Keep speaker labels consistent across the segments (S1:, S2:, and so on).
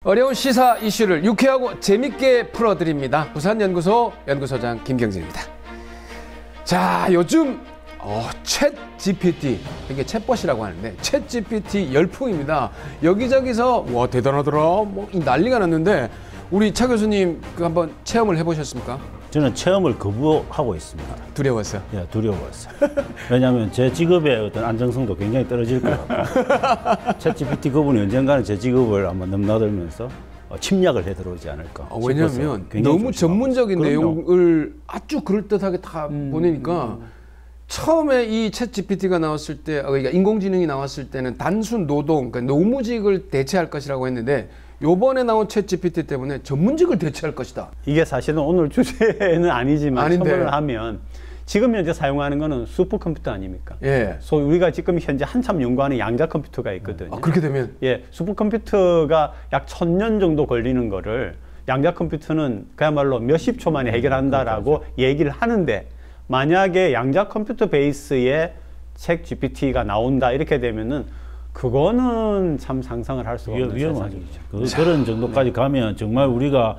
S1: 어려운 시사 이슈를 유쾌하고 재밌게 풀어드립니다. 부산연구소 연구소장 김경진입니다. 자, 요즘 챗 GPT, 이게 챗봇이라고 하는데 챗 GPT 열풍입니다. 여기저기서 와 대단하더라 뭐 난리가 났는데 우리 차 교수님 그 한번 체험을 해보셨습니까?
S2: 저는 체험을 거부하고 있습니다.
S1: 두려웠어요?
S2: 예, 두려웠어요. 왜냐하면 제 직업의 어떤 안정성도 굉장히 떨어질 것 같고 챗 GPT 그분이 언젠가는 제 직업을 한번 넘나들면서 침략을 해 들어오지 않을까.
S1: 왜냐하면 너무 전문적인 내용을 아주 그럴듯하게 다 보내니까 처음에 이 챗 GPT가 나왔을 때, 그러니까 인공지능이 나왔을 때는 단순 노동, 그러니까 노무직을 대체할 것이라고 했는데 요번에 나온 챗 GPT 때문에 전문직을 대체할 것이다.
S3: 이게 사실은 오늘 주제는 아니지만 첨언을 하면 지금 현재 사용하는 거는 슈퍼컴퓨터 아닙니까?
S1: 예.
S3: 우리가 지금 현재 한참 연구하는 양자 컴퓨터가 있거든요.
S1: 그렇게 되면?
S3: 예, 슈퍼컴퓨터가 약 1000년 정도 걸리는 거를 양자 컴퓨터는 그야말로 몇십 초 만에 해결한다라고 얘기를 하는데 만약에 양자 컴퓨터 베이스의 챗 GPT가 나온다 이렇게 되면은 그거는 참 상상을 할 수가 없는
S2: 위험하죠. 그런 정도까지 가면 정말 우리가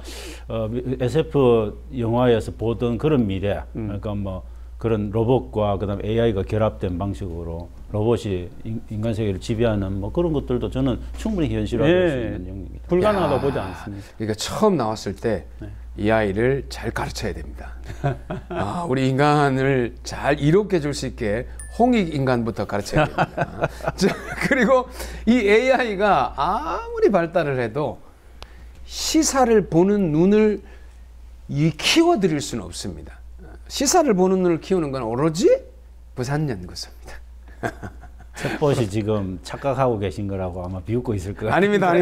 S2: SF 영화에서 보던 그런 미래, 그러니까 뭐 그런 로봇과 그다음 AI가 결합된 방식으로 로봇이 인간 세계를 지배하는 뭐 그런 것들도 저는 충분히 현실화될 수 있는 영역입니다.
S3: 불가능하다고 보지 않습니다.
S1: 그러니까 처음 나왔을 때 이 아이를 잘 가르쳐야 됩니다. 우리 인간을 잘 이롭게 해줄 수 있게 홍익 인간부터 가르쳐야 됩니다. 자, 그리고 이 AI가 아무리 발달을 해도 시사를 보는 눈을 키워드릴 수는 없습니다. 시사를 보는 눈을 키우는 건 오로지 부산연구소입니다.
S2: 챗봇이 지금 착각하고 계신 거라고 아마 비웃고 있을 거예요.
S1: 아닙니다.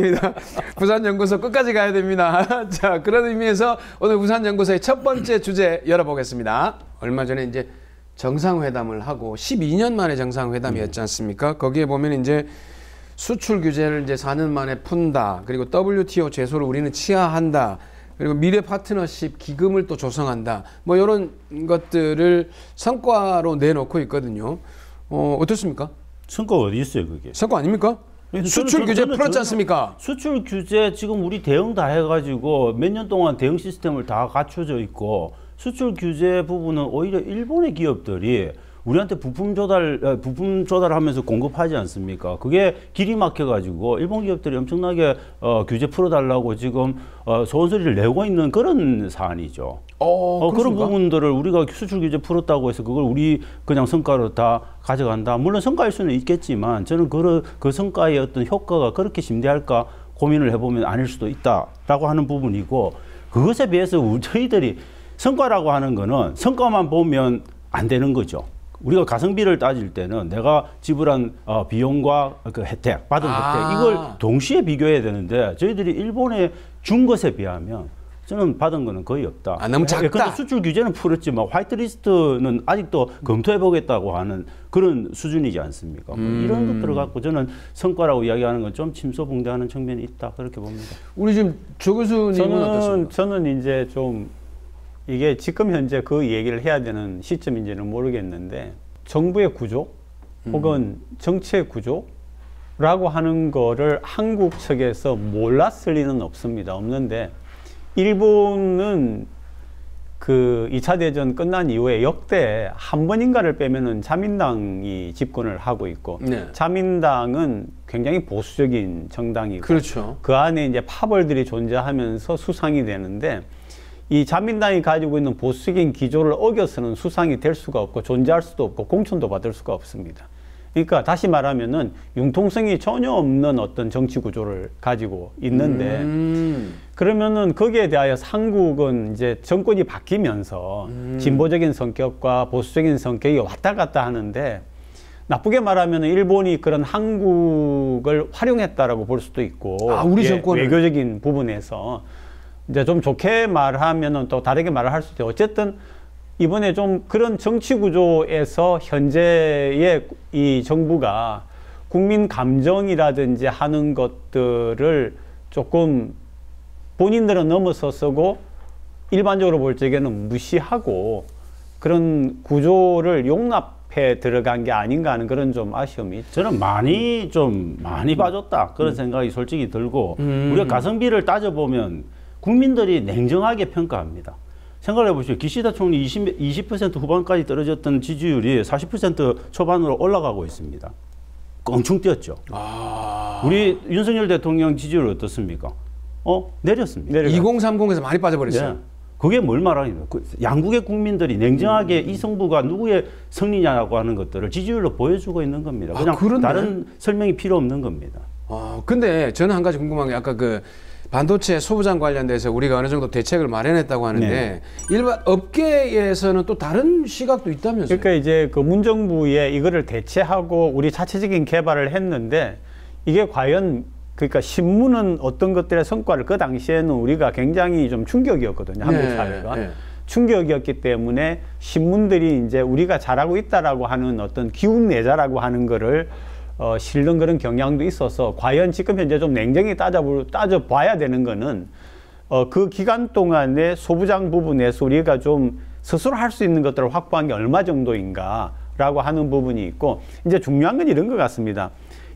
S1: 부산연구소 끝까지 가야 됩니다. 자, 그런 의미에서 오늘 부산연구소의 첫 번째 주제 열어보겠습니다. 얼마 전에 이제 정상회담을 하고 12년 만에 정상회담이었지 않습니까? 거기에 보면 이제 수출 규제를 이제 4년 만에 푼다. 그리고 WTO 제소를 우리는 취하한다. 그리고 미래 파트너십 기금을 또 조성한다. 뭐 이런 것들을 성과로 내놓고 있거든요. 어떻습니까?
S2: 성과가 어디 있어요, 그게?
S1: 성과 아닙니까? 수출 규제 풀었지 않습니까?
S2: 수출 규제 지금 우리 대응 다 해가지고 몇 년 동안 대응 시스템을 다 갖춰져 있고 수출 규제 부분은 오히려 일본의 기업들이 우리한테 부품 조달하면서 공급하지 않습니까? 그게 길이 막혀가지고 일본 기업들이 엄청나게 규제 풀어달라고 지금 소원소리를 내고 있는 그런 사안이죠. 그런 부분들을 우리가 수출 규제 풀었다고 해서 그걸 우리 그냥 성과로 다 가져간다. 물론 성과일 수는 있겠지만 저는 그 성과의 어떤 효과가 그렇게 심대할까 고민을 해보면 아닐 수도 있다라고 하는 부분이고 그것에 비해서 저희들이 성과라고 하는 거는 성과만 보면 안 되는 거죠. 우리가 가성비를 따질 때는 내가 지불한 비용과 그 혜택, 받은 혜택 이걸 동시에 비교해야 되는데 저희들이 일본에 준 것에 비하면 저는 받은 거는 거의 없다.
S1: 너무 작다.
S2: 그런데 수출 규제는 풀었지만 화이트리스트는 아직도 검토해 보겠다고 하는 그런 수준이지 않습니까? 뭐 이런 것들을 갖고 저는 성과라고 이야기하는 건 좀 침소봉대하는 측면이 있다 그렇게 봅니다.
S1: 우리 지금 조 교수님은 어떻습니까?
S3: 저는 이제 좀 이게 지금 현재 그 얘기를 해야 되는 시점인지는 모르겠는데 정부의 구조 혹은 정치의 구조라고 하는 거를 한국 측에서 몰랐을 리는 없는데 일본은 그 2차 대전 끝난 이후에 역대 한 번인가를 빼면은 자민당이 집권을 하고 있고 자민당은 굉장히 보수적인 정당이고
S1: 그렇죠.
S3: 그 안에 이제 파벌들이 존재하면서 수상이 되는데 이 자민당이 가지고 있는 보수적인 기조를 어겨서는 수상이 될 수가 없고 존재할 수도 없고 공천도 받을 수가 없습니다. 그러니까 다시 말하면은 융통성이 전혀 없는 어떤 정치 구조를 가지고 있는데 그러면은 거기에 대하여 한국은 이제 정권이 바뀌면서 진보적인 성격과 보수적인 성격이 왔다 갔다 하는데 나쁘게 말하면 일본이 그런 한국을 활용했다라고 볼 수도 있고
S1: 우리 정권을
S3: 외교적인 부분에서 이제 좀 좋게 말하면은 또 다르게 말을 할 수도 있고 어쨌든 이번에 좀 그런 정치 구조에서 현재의 이 정부가 국민 감정이라든지 하는 것들을 조금 본인들은 넘어서고 일반적으로 볼 적에는 무시하고 그런 구조를 앞에 들어간 게 아닌가 하는 그런 좀 아쉬움이 있죠.
S2: 저는 많이 빠졌다 그런 생각이 솔직히 들고 우리가 가성비를 따져보면 국민들이 냉정하게 평가합니다. 생각해 보시죠. 기시다 총리 20% 후반까지 떨어졌던 지지율이 40% 초반으로 올라가고 있습니다. 껑충 뛰었죠. 우리 윤석열 대통령 지지율 어떻습니까? 내렸습니다.
S1: 2030에서 많이 빠져버렸어요.
S2: 네. 그게 뭘 말하는 거예요? 양국의 국민들이 냉정하게 이 정부가 누구의 승리냐고 하는 것들을 지지율로 보여주고 있는 겁니다. 그냥
S1: 그렇네.
S2: 다른 설명이 필요 없는 겁니다.
S1: 근데 저는 한 가지 궁금한 게 아까 그 반도체 소부장 관련돼서 우리가 어느 정도 대책을 마련했다고 하는데
S3: 네.
S1: 일반 업계에서는 또 다른 시각도 있다면서요?
S3: 그러니까 이제 그 문정부에 이거를 대체하고 우리 자체적인 개발을 했는데 이게 과연 그러니까 신문은 어떤 것들의 성과를 그 당시에는 우리가 굉장히 좀 충격이었거든요. 한국
S1: 네,
S3: 사회가.
S1: 네.
S3: 충격이었기 때문에 신문들이 이제 우리가 잘하고 있다라고 하는 어떤 기운 내자라고 하는 거를 실는 그런 경향도 있어서 과연 지금 현재 좀 냉정히 따져봐야 되는 거는 그 기간 동안에 소부장 부분에서 우리가 좀 스스로 할 수 있는 것들을 확보한 게 얼마 정도인가라고 하는 부분이 있고 이제 중요한 건 이런 것 같습니다.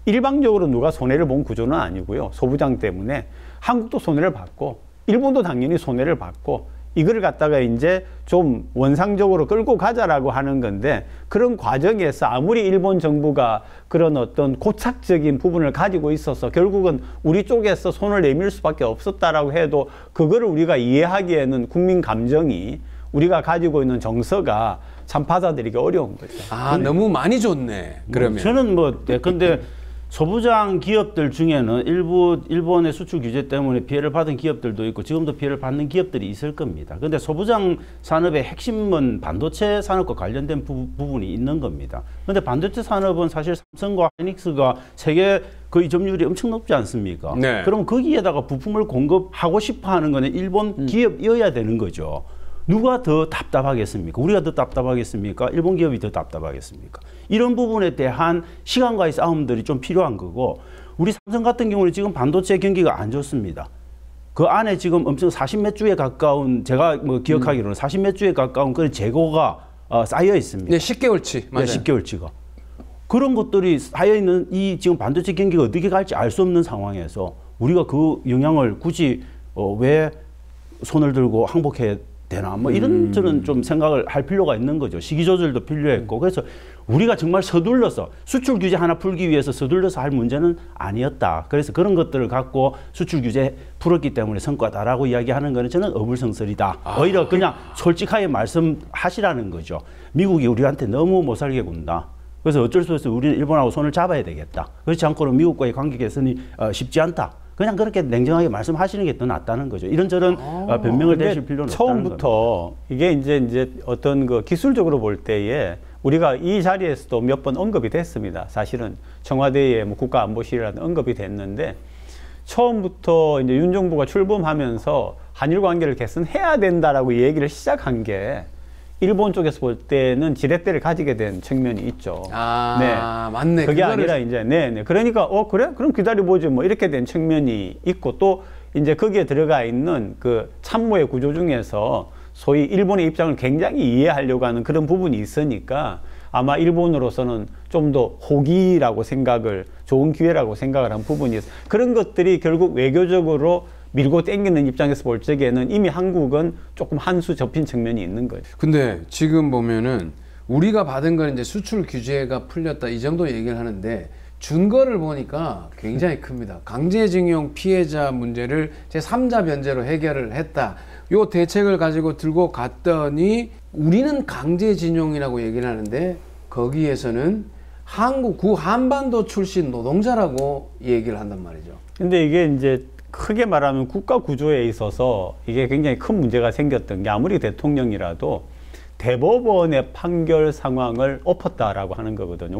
S3: 일방적으로 누가 손해를 본 구조는 아니고요. 소부장 때문에 한국도 손해를 받고 일본도 당연히 손해를 받고 이걸 갖다가 이제 좀 원상적으로 끌고 가자라고 하는 건데 그런 과정에서 아무리 일본 정부가 그런 어떤 고착적인 부분을 가지고 있어서 결국은 우리 쪽에서 손을 내밀 수밖에 없었다라고 해도 그거를 우리가 이해하기에는 국민 감정이 우리가 가지고 있는 정서가 참 받아들이기 어려운 거죠.
S1: 너무 많이 줬네. 그러면
S2: 저는 근데 소부장 기업들 중에는 일부 일본의 수출 규제 때문에 피해를 받은 기업들도 있고 지금도 피해를 받는 기업들이 있을 겁니다. 그런데 소부장 산업의 핵심은 반도체 산업과 관련된 부분이 있는 겁니다. 그런데 반도체 산업은 사실 삼성과 하이닉스가 세계 거의 점유율이 엄청 높지 않습니까?
S1: 네.
S2: 그럼 거기에다가 부품을 공급하고 싶어 하는 거는 일본 기업이어야 되는 거죠. 누가 더 답답하겠습니까? 우리가 더 답답하겠습니까? 일본 기업이 더 답답하겠습니까? 이런 부분에 대한 시간과의 싸움들이 좀 필요한 거고 우리 삼성 같은 경우는 지금 반도체 경기가 안 좋습니다. 그 안에 지금 엄청 40몇 주에 가까운 제가 기억하기로는 40몇 주에 가까운 그런 재고가 쌓여 있습니다.
S1: 네, 10개월치. 맞아요.
S2: 네, 10개월치가. 그런 것들이 쌓여 있는 이 지금 반도체 경기가 어떻게 갈지 알 수 없는 상황에서 우리가 그 영향을 굳이 왜 손을 들고 항복해야 되나 이런 저는 좀 생각을 할 필요가 있는 거죠. 시기 조절도 필요했고 그래서 우리가 정말 서둘러서 수출 규제 하나 풀기 위해서 서둘러서 할 문제는 아니었다. 그래서 그런 것들을 갖고 수출 규제 풀었기 때문에 성과다라고 이야기하는 거는 저는 어불성설이다. 오히려 그냥 솔직하게 말씀하시라는 거죠. 미국이 우리한테 너무 못 살게 군다. 그래서 어쩔 수 없어 우리는 일본하고 손을 잡아야 되겠다. 그렇지 않고는 미국과의 관계 개선이 쉽지 않다. 그냥 그렇게 냉정하게 말씀하시는 게 더 낫다는 거죠. 이런저런 변명을 대실 필요는 없다는 겁니다.
S3: 처음부터 이게 이제 어떤 그 기술적으로 볼 때에 우리가 이 자리에서도 몇 번 언급이 됐습니다. 사실은 청와대의 국가안보실이라는 언급이 됐는데 처음부터 이제 윤 정부가 출범하면서 한일 관계를 개선해야 된다라고 얘기를 시작한 게 일본 쪽에서 볼 때는 지렛대를 가지게 된 측면이 있죠.
S1: 네. 맞네.
S3: 그게 아니라 이제, 그러니까, 그래? 그럼 기다려보지 뭐 이렇게 된 측면이 있고 또 이제 거기에 들어가 있는 그 참모의 구조 중에서 소위 일본의 입장을 굉장히 이해하려고 하는 그런 부분이 있으니까 아마 일본으로서는 좀 더 호기라고 좋은 기회라고 생각을 한 부분이 있어요. 그런 것들이 결국 외교적으로 밀고 땡기는 입장에서 볼 적에는 이미 한국은 조금 한 수 접힌 측면이 있는 거예요.
S1: 근데 지금 보면은 우리가 받은 건 이제 수출 규제가 풀렸다 이 정도 얘기를 하는데 준거를 보니까 굉장히 큽니다. 강제징용 피해자 문제를 제3자 변제로 해결을 했다. 요 대책을 가지고 들고 갔더니 우리는 강제징용이라고 얘기를 하는데 거기에서는 한국 구한반도 출신 노동자라고 얘기를 한단 말이죠.
S3: 근데 이게 이제 크게 말하면 국가 구조에 있어서 이게 굉장히 큰 문제가 생겼던 게 아무리 대통령이라도 대법원의 판결 상황을 엎었다라고 하는 거거든요.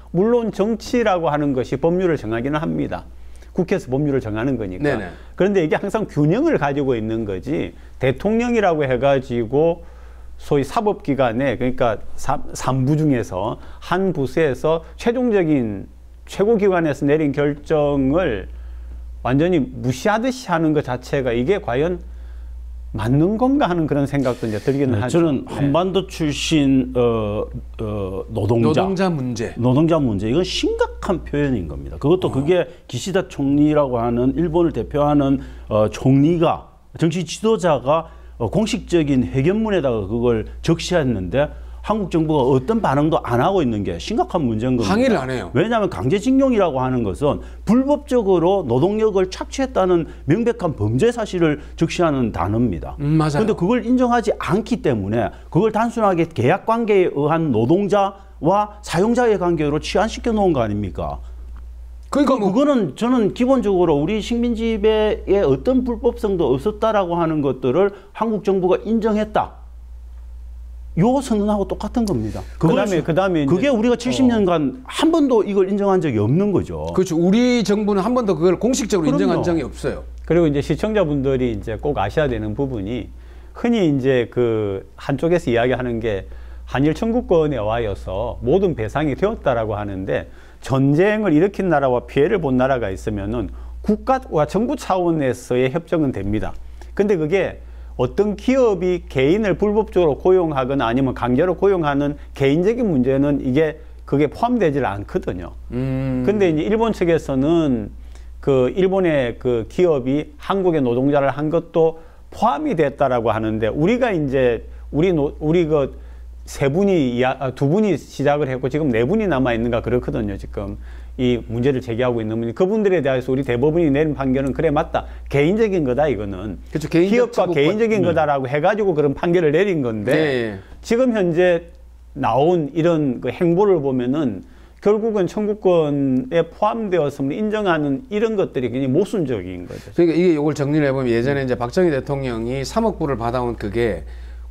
S3: 물론 정치라고 하는 것이 법률을 정하기는 합니다. 국회에서 법률을 정하는 거니까.
S1: 네네.
S3: 그런데 이게 항상 균형을 가지고 있는 거지 대통령이라고 해가지고 소위 사법기관에 그러니까 3부 중에서 한 부서에서 최종적인 최고기관에서 내린 결정을 완전히 무시하듯이 하는 것 자체가 이게 과연 맞는 건가 하는 그런 생각도 이제 들기는 하죠.
S2: 저는 한반도 출신 노동자 문제 이건 심각한 표현인 겁니다. 그것도 그게 기시다 총리라고 하는 일본을 대표하는 총리가 정치 지도자가 공식적인 회견문에다가 그걸 적시했는데 한국 정부가 어떤 반응도 안 하고 있는 게 심각한 문제인 겁니다.
S1: 항의를 안 해요.
S2: 왜냐하면 강제징용이라고 하는 것은 불법적으로 노동력을 착취했다는 명백한 범죄 사실을 적시하는 단어입니다.
S1: 맞아요.
S2: 그런데 그걸 인정하지 않기 때문에 그걸 단순하게 계약 관계에 의한 노동자와 사용자의 관계로 치환시켜 놓은 거 아닙니까?
S1: 그러니까
S2: 그거는 저는 기본적으로 우리 식민 지배에 어떤 불법성도 없었다라고 하는 것들을 한국 정부가 인정했다. 요 선언하고 똑같은 겁니다.
S3: 그다음에
S2: 그게 우리가 70년간 한 번도 이걸 인정한 적이 없는 거죠.
S1: 그렇죠. 우리 정부는 한 번도 그걸 공식적으로
S2: 그럼요.
S1: 인정한 적이 없어요.
S3: 그리고 이제 시청자분들이 이제 꼭 아셔야 되는 부분이 흔히 이제 그 한쪽에서 이야기하는 게 한일 청구권에 와여서 모든 배상이 되었다라고 하는데 전쟁을 일으킨 나라와 피해를 본 나라가 있으면은 국가와 정부 차원에서의 협정은 됩니다. 근데 그게 어떤 기업이 개인을 불법적으로 고용하거나 아니면 강제로 고용하는 개인적인 문제는 그게 포함되질 않거든요. 근데 이제 일본 측에서는 그 일본의 그 기업이 한국의 노동자를 한 것도 포함이 됐다라고 하는데 우리가 이제 우리 그 두 분이 시작을 했고 지금 4분이 남아 있는가 그렇거든요. 지금 이 문제를 제기하고 있는 분이 그분들에 대해서 우리 대법원이 내린 판결은 그래 맞다. 개인적인 거다 이거는.
S1: 그렇죠.
S3: 기업과 개인적인 거다라고 해가지고 그런 판결을 내린 건데
S1: 네.
S3: 지금 현재 나온 이런 그 행보를 보면은 결국은 청구권에 포함되었음을 인정하는 이런 것들이 굉장히 모순적인 거죠.
S1: 그러니까 이게 이걸 정리를 해보면 예전에 이제 박정희 대통령이 3억 불을 받아온 그게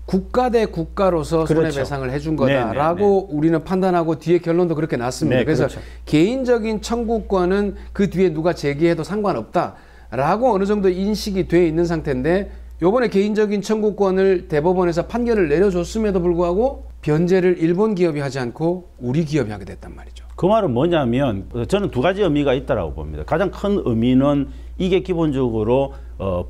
S1: 국가 대 국가로서
S3: 그렇죠.
S1: 손해배상을 해준 거다라고 우리는 판단하고 뒤에 결론도 그렇게 났습니다.
S3: 네,
S1: 그래서
S3: 그렇죠.
S1: 개인적인 청구권은 그 뒤에 누가 제기해도 상관없다라고 어느 정도 인식이 돼 있는 상태인데 요번에 개인적인 청구권을 대법원에서 판결을 내려줬음에도 불구하고 변제를 일본 기업이 하지 않고 우리 기업이 하게 됐단 말이죠.
S2: 그 말은 뭐냐면 저는 2가지 의미가 있다고 봅니다. 가장 큰 의미는 이게 기본적으로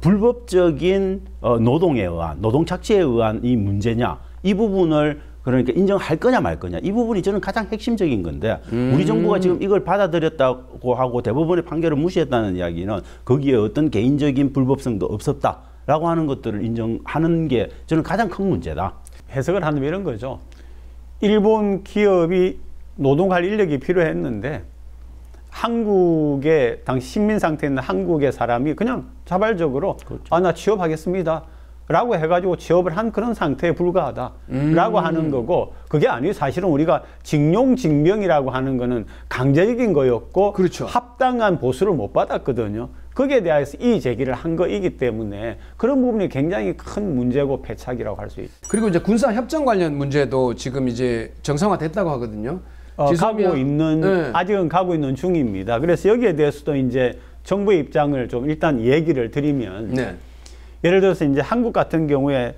S2: 불법적인 노동에 의한 노동 착취에 의한 이 문제냐 이 부분을 그러니까 인정할 거냐 말 거냐 이 부분이 저는 가장 핵심적인 건데 우리 정부가 지금 이걸 받아들였다고 하고 대법원의 판결을 무시했다는 이야기는 거기에 어떤 개인적인 불법성도 없었다라고 하는 것들을 인정하는 게 저는 가장 큰 문제다.
S3: 해석을 하면 이런 거죠. 일본 기업이 노동할 인력이 필요했는데 한국의 당시 식민 상태에 있는 한국의 사람이 그냥 자발적으로
S2: 그렇죠.
S3: 아, 나 취업하겠습니다 라고 해가지고 취업을 한 그런 상태에 불과하다 라고 하는 거고 그게 아니에요. 사실은 우리가 징용징병이라고 하는 거는 강제적인 거였고
S1: 그렇죠.
S3: 합당한 보수를 못 받았거든요. 거기에 대해서 이의 제기를 한 거이기 때문에 그런 부분이 굉장히 큰 문제고 패착이라고 할 수 있죠.
S1: 그리고 이제 군사 협정 관련 문제도 지금 이제 정상화됐다고 하거든요.
S3: 가고 있는
S1: 네.
S3: 아직은 가고 있는 중입니다. 그래서 여기에 대해서도 이제 정부의 입장을 좀 일단 얘기를 드리면
S1: 네.
S3: 예를 들어서 이제 한국 같은 경우에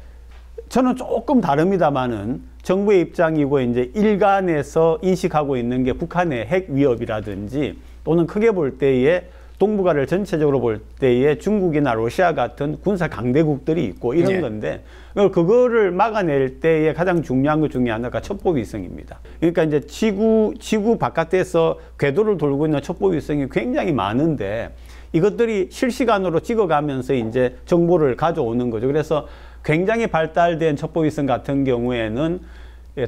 S3: 저는 조금 다릅니다만은 정부의 입장이고 이제 일간에서 인식하고 있는 게 북한의 핵 위협이라든지 또는 크게 볼 때에 동북아를 전체적으로 볼 때에 중국이나 러시아 같은 군사 강대국들이 있고 이런
S1: 네.
S3: 건데 그거를 막아낼 때에 가장 중요한 것 중에 하나가 첩보위성입니다. 그러니까 이제 지구 바깥에서 궤도를 돌고 있는 첩보위성이 굉장히 많은데 이것들이 실시간으로 찍어가면서 이제 정보를 가져오는 거죠. 그래서 굉장히 발달된 첩보위성 같은 경우에는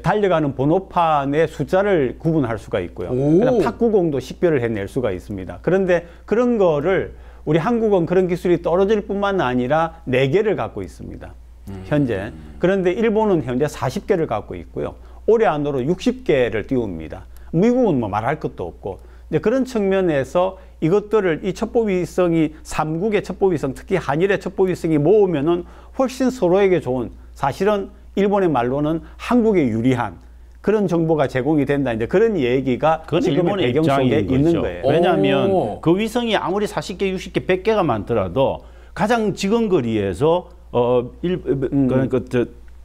S3: 달려가는 번호판의 숫자를 구분할 수가 있고요. 그다음 탁구공도 식별을 해낼 수가 있습니다. 그런데 그런 거를 우리 한국은 그런 기술이 떨어질 뿐만 아니라 4개를 갖고 있습니다. 현재. 그런데 일본은 현재 40개를 갖고 있고요. 올해 안으로 60개를 띄웁니다. 미국은 뭐 말할 것도 없고. 근데 그런 측면에서 이것들을 이 첩보위성이 3국의 첩보위성, 특히 한일의 첩보위성이 모으면은 훨씬 서로에게 좋은 사실은 일본의 말로는 한국에 유리한 그런 정보가 제공이 된다. 이제 그런 얘기가 지금의 배경 속에 있는 거예요.
S2: 왜냐하면 그 위성이 아무리 40개, 60개, 100개가 많더라도 가장 지근거리에서 그러니까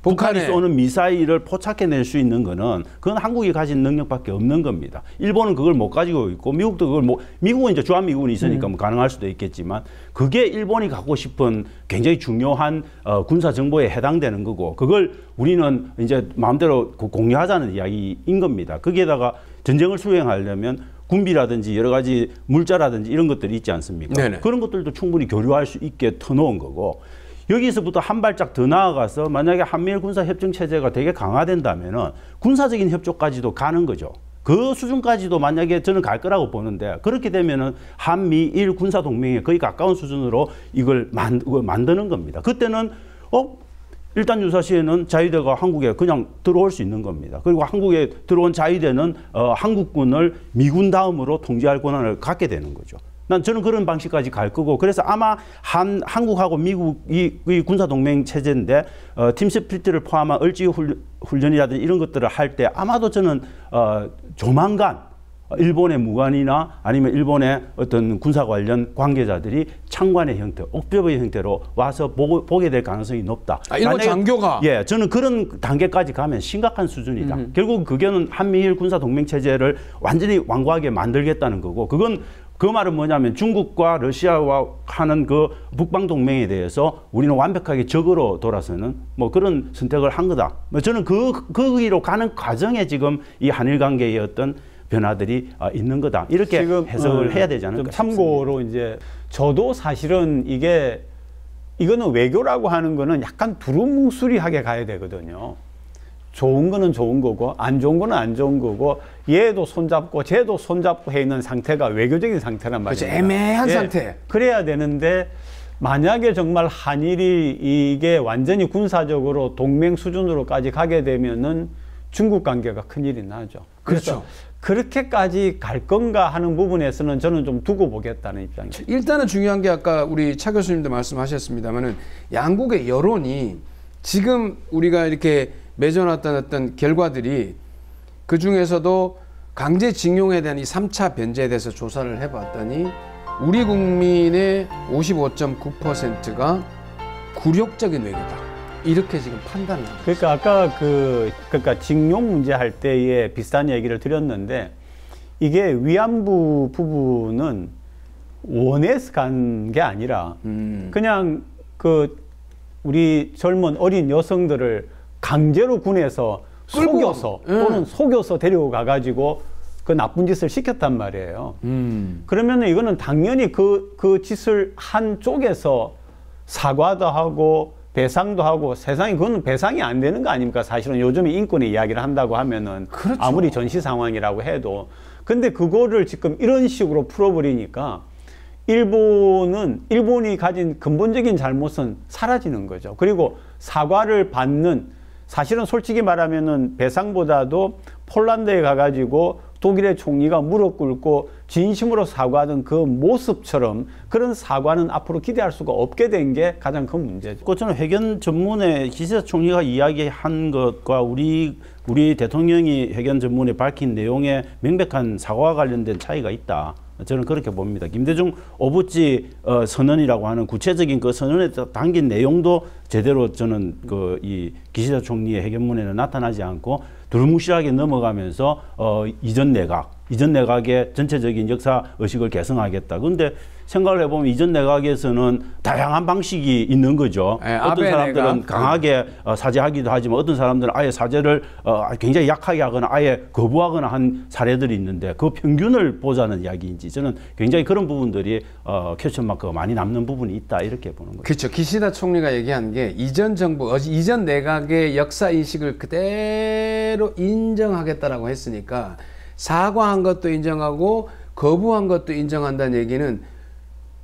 S2: 북한이
S1: 북한에.
S2: 쏘는 미사일을 포착해낼 수 있는 거는 그건 한국이 가진 능력밖에 없는 겁니다. 일본은 그걸 못 가지고 있고 미국도 그걸 미국은 이제 주한미군이 있으니까 뭐 가능할 수도 있겠지만 그게 일본이 갖고 싶은 굉장히 중요한 군사 정보에 해당되는 거고 그걸 우리는 이제 마음대로 공유하자는 이야기인 겁니다. 거기에다가 전쟁을 수행하려면 군비라든지 여러 가지 물자라든지 이런 것들이 있지 않습니까?
S1: 네네.
S2: 그런 것들도 충분히 교류할 수 있게 터놓은 거고 여기서부터 한 발짝 더 나아가서 만약에 한미일 군사협정 체제가 되게 강화된다면은 군사적인 협조까지도 가는 거죠. 그 수준까지도 만약에 저는 갈 거라고 보는데 그렇게 되면은 한미일 군사동맹에 거의 가까운 수준으로 이걸 만드는 겁니다. 그때는 일단 유사시에는 자위대가 한국에 그냥 들어올 수 있는 겁니다. 그리고 한국에 들어온 자위대는 한국군을 미군 다음으로 통제할 권한을 갖게 되는 거죠. 저는 그런 방식까지 갈 거고 그래서 아마 한국하고 미국이 군사 동맹 체제인데 팀 스피릿을 포함한 을지 훈련이라든지 이런 것들을 할 때 아마도 저는 조만간 일본의 무관이나 아니면 일본의 어떤 군사 관련 관계자들이 참관의 형태, 옥저버의 형태로 와서 보게 될 가능성이 높다.
S1: 일본 장교가?
S2: 예, 저는 그런 단계까지 가면 심각한 수준이다. 결국 그게는 한미일 군사 동맹 체제를 완전히 완고하게 만들겠다는 거고 그건 그 말은 뭐냐면 중국과 러시아와 하는 그 북방 동맹에 대해서 우리는 완벽하게 적으로 돌아서는 뭐 그런 선택을 한 거다. 저는 거기로 가는 과정에 지금 이 한일 관계의 어떤 변화들이 있는 거다. 이렇게 지금 해석을 해야 되지 않을까 싶습니다.
S3: 참고로 이제 저도 사실은 이거는 외교라고 하는 거는 약간 두루뭉술하게 가야 되거든요. 좋은 거는 좋은 거고 안 좋은 거는 안 좋은 거고 얘도 손잡고 쟤도 손잡고 해 있는 상태가 외교적인 상태란 말이에요.
S1: 그렇죠. 애매한 상태.
S3: 그래야 되는데 만약에 정말 한일이 이게 완전히 군사적으로 동맹 수준으로까지 가게 되면은 중국 관계가 큰일이 나죠.
S1: 그렇죠.
S3: 그렇게까지 갈 건가 하는 부분에서는 저는 좀 두고 보겠다는 입장입니다.
S1: 일단은 중요한 게 아까 우리 차 교수님도 말씀하셨습니다만은 양국의 여론이 지금 우리가 이렇게 맺어놨던 어떤 결과들이 그 중에서도 강제징용에 대한 이 3차 변제에 대해서 조사를 해봤더니 우리 국민의 55.9%가 굴욕적인 외교다. 이렇게 지금 판단을 합니다.
S3: 그러니까 아까 그러니까 징용 문제 할 때에 비슷한 얘기를 드렸는데 이게 위안부 부분은 원해서 간 게 아니라 그냥 우리 젊은 어린 여성들을 강제로 군에서 속여서 또는 속여서 데리고 가가지고 그 나쁜 짓을 시켰단 말이에요. 그러면 이거는 당연히 그 짓을 한 쪽에서 사과도 하고 배상도 하고 세상에 그거는 배상이 안 되는 거 아닙니까? 사실은 요즘에 인권의 이야기를 한다고 하면은
S1: 그렇죠.
S3: 아무리 전시 상황이라고 해도 근데 그거를 지금 이런 식으로 풀어버리니까 일본이 가진 근본적인 잘못은 사라지는 거죠. 그리고 사과를 받는 사실은 솔직히 말하면은 배상보다도 폴란드에 가가지고 독일의 총리가 무릎 꿇고 진심으로 사과하던 그 모습처럼 그런 사과는 앞으로 기대할 수가 없게 된 게 가장 큰 문제죠.
S2: 그 저는 회견 전문에 기시다 총리가 이야기한 것과 우리 대통령이 회견 전문에 밝힌 내용에 명백한 사과와 관련된 차이가 있다. 저는 그렇게 봅니다. 김대중 오부지 선언이라고 하는 구체적인 그 선언에 담긴 내용도 제대로 저는 이 기시다 총리의 회견문에는 나타나지 않고 두루뭉실하게 넘어가면서 이전 내각의 전체적인 역사 의식을 개성하겠다. 그런데 생각을 해보면 이전 내각에서는 다양한 방식이 있는 거죠.
S1: 네,
S2: 어떤 사람들은 강하게 사죄하기도 하지만 어떤 사람들은 아예 사죄를 굉장히 약하게 하거나 아예 거부하거나 한 사례들이 있는데 그 평균을 보자는 이야기인지 저는 굉장히 그런 부분들이 퀘스천 마크가 많이 남는 부분이 있다 이렇게 보는 거죠.
S1: 그렇죠. 기시다 총리가 얘기한 게 이전 정부, 이전 내각의 역사 인식을 그대로 인정하겠다라고 했으니까 사과한 것도 인정하고 거부한 것도 인정한다는 얘기는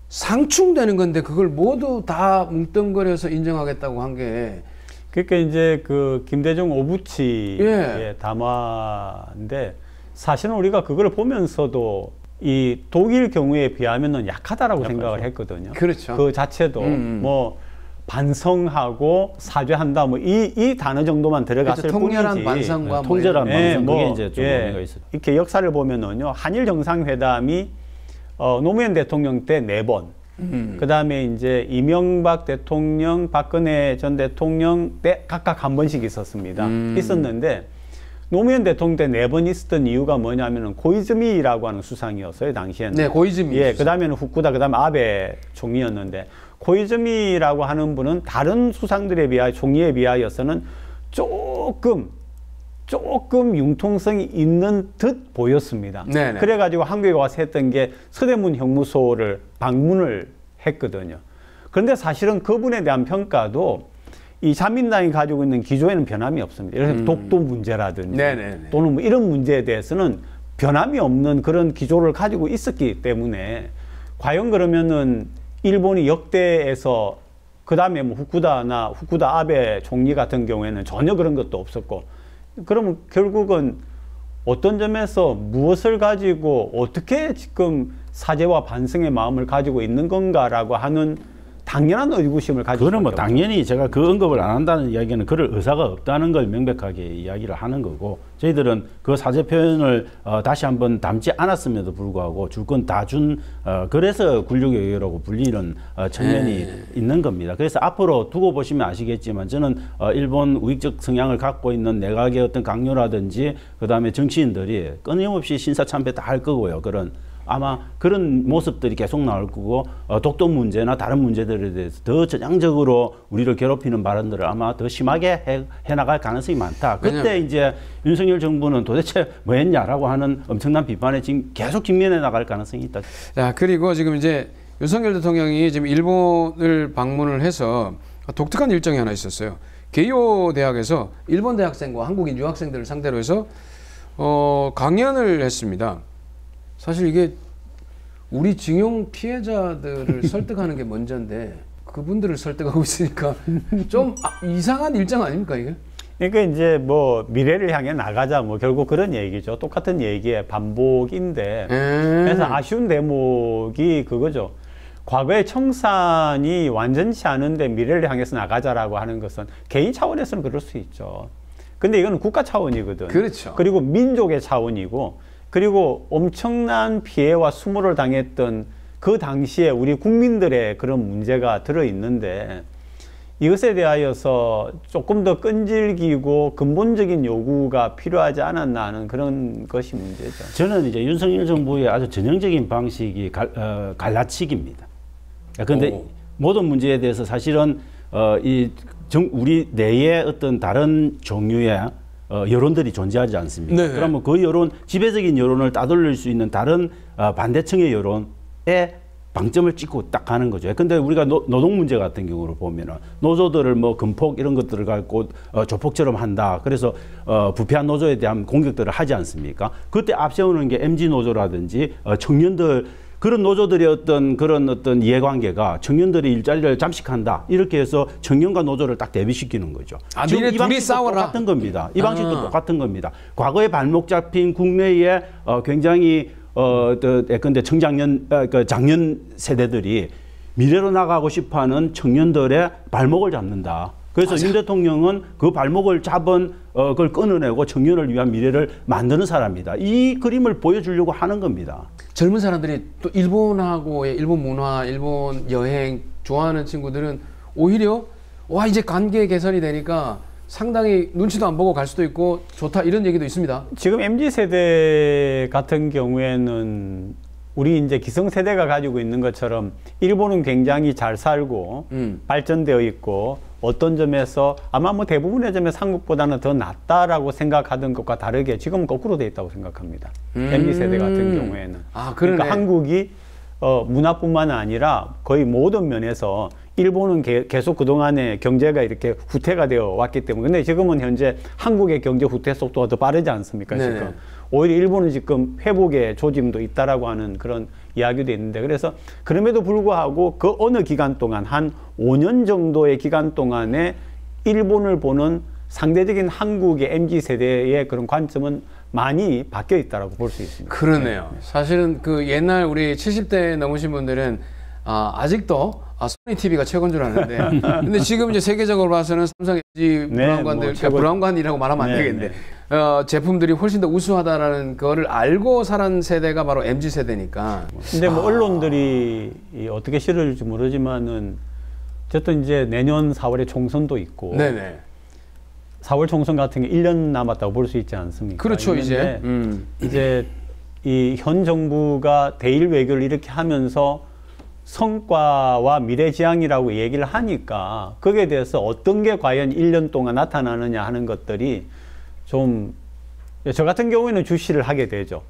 S1: 상충되는 건데 그걸 모두 다 뭉뚱그려서 인정하겠다고 한 게
S3: 그러니까 이제 그 김대중 오부치의 담화인데 사실은 우리가 그걸 보면서도 이 독일 경우에 비하면은 약하다라고 생각을 했거든요.
S1: 그렇죠.
S3: 그 자체도 뭐 반성하고 사죄한다 뭐 이 단어 정도만 들어갔을
S1: 그렇죠. 통렬한
S3: 뿐이지.
S1: 반성과
S2: 통제란 반성 그게 이제 좀 의미가
S3: 있어요. 이렇게 역사를 보면은요 한일 정상회담이 노무현 대통령 때 4번, 그다음에 이제 이명박 대통령, 박근혜 전 대통령 때 각각 한 번씩 있었습니다. 있었는데 노무현 대통령 때 4번 있었던 이유가 뭐냐면은 고이즈미라고 하는 수상이었어요, 당시에는.
S1: 네, 고이즈미.
S3: 예, 그다음에는 후쿠다, 그다음에 아베 총리였는데 고이즈미라고 하는 분은 다른 수상들에 비하여 총리에 비하여서는 조금 융통성이 있는 듯 보였습니다.
S1: 네네.
S3: 그래가지고 한국에 와서 했던 게 서대문 형무소를 방문을 했거든요. 그런데 사실은 그분에 대한 평가도 이 자민당이 가지고 있는 기조에는 변함이 없습니다. 예를 들어 독도 문제라든지
S1: 네네네.
S3: 또는 뭐 이런 문제에 대해서는 변함이 없는 그런 기조를 가지고 있었기 때문에 과연 그러면은 일본이 역대에서 그 다음에 뭐 후쿠다 아베 총리 같은 경우에는 전혀 그런 것도 없었고, 그러면 결국은 어떤 점에서 무엇을 가지고 어떻게 지금 사죄와 반성의 마음을 가지고 있는 건가라고 하는 당연한 의구심을 가지고.
S2: 그거는 뭐 당연히 제가 그 언급을 안 한다는 이야기는 그럴 의사가 없다는 걸 명백하게 이야기를 하는 거고, 저희들은 그 사죄 표현을 다시 한번 담지 않았음에도 불구하고 줄 건 다 준 그래서 굴욕외교라고 불리는 측면이 있는 겁니다. 그래서 앞으로 두고 보시면 아시겠지만 저는 일본 우익적 성향을 갖고 있는 내각의 어떤 강요라든지 그다음에 정치인들이 끊임없이 신사참배 다 할 거고요. 아마 그런 모습들이 계속 나올 거고, 독도 문제나 다른 문제들에 대해서 더 전향적으로 우리를 괴롭히는 발언들을 아마 더 심하게 해나갈 가능성이 많다. 그때 이제 윤석열 정부는 도대체 뭐 했냐라고 하는 엄청난 비판에 지금 계속 직면해 나갈 가능성이 있다.
S1: 자, 그리고 지금 이제 윤석열 대통령이 지금 일본을 방문을 해서 독특한 일정이 하나 있었어요. 게이오 대학에서 일본 대학생과 한국인 유학생들을 상대로 해서 강연을 했습니다. 사실 이게 우리 징용 피해자들을 설득하는 게 먼저인데 그분들을 설득하고 있으니까 좀 이상한 일정 아닙니까 이게?
S3: 그러니까 이제 뭐 미래를 향해 나가자 뭐 결국 그런 얘기죠. 똑같은 얘기의 반복인데 그래서 아쉬운 대목이 그거죠. 과거의 청산이 완전치 않은데 미래를 향해서 나가자라고 하는 것은 개인 차원에서는 그럴 수 있죠. 근데 이거는 국가 차원이거든.
S1: 그렇죠.
S3: 그리고 민족의 차원이고, 그리고 엄청난 피해와 수모를 당했던 그 당시에 우리 국민들의 그런 문제가 들어있는데 이것에 대하여서 조금 더 끈질기고 근본적인 요구가 필요하지 않았나 하는 그런 것이 문제죠.
S2: 저는 이제 윤석열 정부의 아주 전형적인 방식이 갈라치기입니다. 그런데 모든 문제에 대해서 사실은 우리 내에 어떤 다른 종류의 여론들이 존재하지 않습니까?
S1: 네.
S2: 그러면 그 여론, 지배적인 여론을 따돌릴 수 있는 다른 반대층의 여론에 방점을 찍고 딱 가는 거죠. 근데 우리가 노동 문제 같은 경우를 보면은 노조들을 뭐 금폭 이런 것들을 갖고 조폭처럼 한다. 그래서 부패한 노조에 대한 공격들을 하지 않습니까? 그때 앞세우는 게 MG 노조라든지 청년들, 그런 노조들의 어떤 이해관계가 청년들이 일자리를 잠식한다. 이렇게 해서 청년과 노조를 딱 대비시키는 거죠. 지금
S1: 니네
S2: 이
S1: 둘이
S2: 방식도
S1: 싸워라.
S2: 똑같은 겁니다. 이 방식도 똑같은 겁니다. 과거에 발목 잡힌 국내에 굉장히 예컨대 장년 세대들이 미래로 나가고 싶어하는 청년들의 발목을 잡는다. 그래서 윤 대통령은 그 발목을 잡은 그걸 끊어내고 청년을 위한 미래를 만드는 사람이다. 이 그림을 보여주려고 하는 겁니다.
S1: 젊은 사람들이 또 일본하고의 일본 문화, 일본 여행 좋아하는 친구들은 오히려 와 이제 관계 개선이 되니까 상당히 눈치도 안 보고 갈 수도 있고 좋다 이런 얘기도 있습니다.
S3: 지금 MZ세대 같은 경우에는 우리 이제 기성세대가 가지고 있는 것처럼 일본은 굉장히 잘 살고 발전되어 있고 어떤 점에서 아마 뭐 대부분의 점에서 한국보다는 더 낫다라고 생각하던 것과 다르게 지금은 거꾸로 돼 있다고 생각합니다. MZ세대 같은 경우에는. 그러니까 한국이 문화뿐만 아니라 거의 모든 면에서 일본은 계속 그동안에 경제가 이렇게 후퇴가 되어 왔기 때문에, 근데 지금은 현재 한국의 경제 후퇴 속도가 더 빠르지 않습니까? 지금 오히려 일본은 지금 회복의 조짐도 있다라고 하는 그런 이야기도 있는데, 그래서 그럼에도 불구하고 그 어느 기간 동안 한 5년 정도의 기간 동안에 일본을 보는 상대적인 한국의 MZ세대의 그런 관점은 많이 바뀌어 있다라고 볼 수 있습니다.
S1: 그러네요. 사실은 그 옛날 우리 70대 넘으신 분들은 아직도 소니 TV가 최고인 줄 아는데 근데 지금 이제 세계적으로 봐서는 삼성, LG 브라운관들, 브라운관이라고 말하면 안 되겠는데 제품들이 훨씬 더 우수하다라는 거를 알고 살은 세대가 바로 MZ 세대니까.
S3: 근데 뭐 언론들이 어떻게 실을지 모르지만은 어쨌든 이제 내년 4월에 총선도 있고
S1: 네네.
S3: 4월 총선 같은 게 1년 남았다고 볼 수 있지 않습니까?
S1: 그렇죠, 이제.
S3: 이제 이 현 정부가 대일 외교를 이렇게 하면서 성과와 미래지향이라고 얘기를 하니까 거기에 대해서 어떤 게 과연 1년 동안 나타나느냐 하는 것들이 좀 저 같은 경우에는 주시를 하게 되죠.